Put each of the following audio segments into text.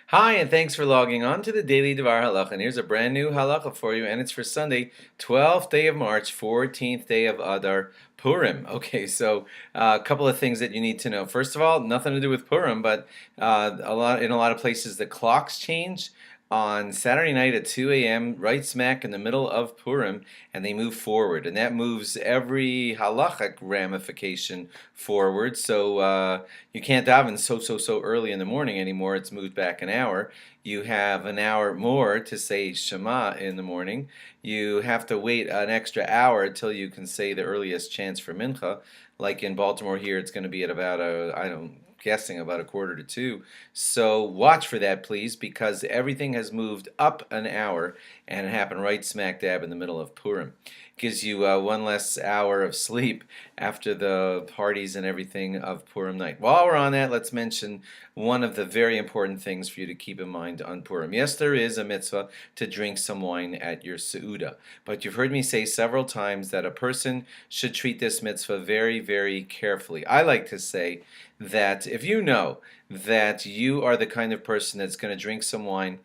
Hi, and thanks for logging on to the Daily DVAR Halacha. And here's a brand new halacha for you, and it's for Sunday, 12th day of March, 14th day of Adar, Purim. Okay, so a couple of things that you need to know. First of all, nothing to do with Purim, but in a lot of places the clocks change on Saturday night at 2 a.m., right smack in the middle of Purim, and they move forward. And that moves every halachic ramification forward. So you can't daven so early in the morning anymore. It's moved back an hour. You have an hour more to say Shema in the morning. You have to wait an extra hour until you can say the earliest chance for Mincha. Like in Baltimore here, it's going to be at about guessing about a quarter to two. So watch for that, please, because everything has moved up an hour and it happened right smack dab in the middle of Purim. Gives you one less hour of sleep after the parties and everything of Purim night. While we're on that, let's mention one of the very important things for you to keep in mind on Purim. Yes, there is a mitzvah to drink some wine at your seuda, but you've heard me say several times that a person should treat this mitzvah very carefully. I like to say that if you know that you are the kind of person that's going to drink some wine,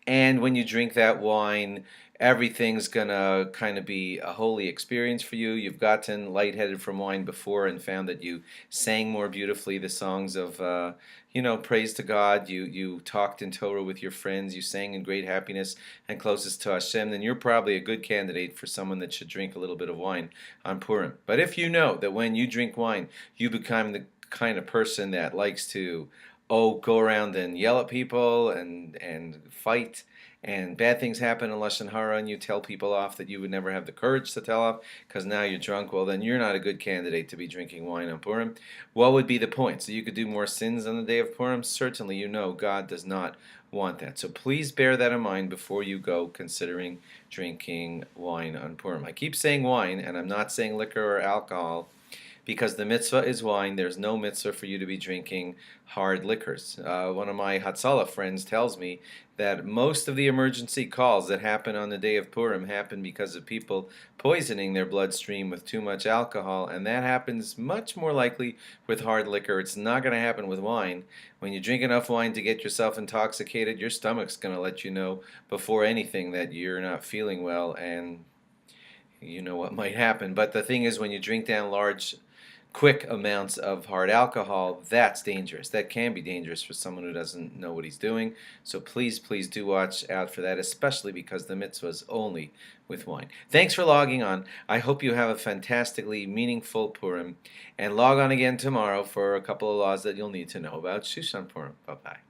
and when you drink that wine, everything's gonna kind of be a holy experience for you. You've gotten lightheaded from wine before and found that you sang more beautifully the songs of, praise to God. You talked in Torah with your friends. You sang in great happiness and closest to Hashem. Then you're probably a good candidate for someone that should drink a little bit of wine on Purim. But if you know that when you drink wine, you become the kind of person that likes to go around and yell at people and fight, and bad things happen in Lashon Hara, and you tell people off that you would never have the courage to tell off because now you're drunk, well, then you're not a good candidate to be drinking wine on Purim. What would be the point? So you could do more sins on the day of Purim? Certainly, you know God does not want that. So please bear that in mind before you go considering drinking wine on Purim. I keep saying wine, and I'm not saying liquor or alcohol, because the mitzvah is wine. There's no mitzvah for you to be drinking hard liquors. One of my Hatzolah friends tells me that most of the emergency calls that happen on the day of Purim happen because of people poisoning their bloodstream with too much alcohol, and that happens much more likely with hard liquor. It's not going to happen with wine. When you drink enough wine to get yourself intoxicated, your stomach's going to let you know before anything that you're not feeling well, and you know what might happen. But the thing is, when you drink down quick amounts of hard alcohol, that's dangerous. That can be dangerous for someone who doesn't know what he's doing. So please do watch out for that, especially because the mitzvah is only with wine. Thanks for logging on. I hope you have a fantastically meaningful Purim, and log on again tomorrow for a couple of laws that you'll need to know about Shushan Purim. Bye-bye.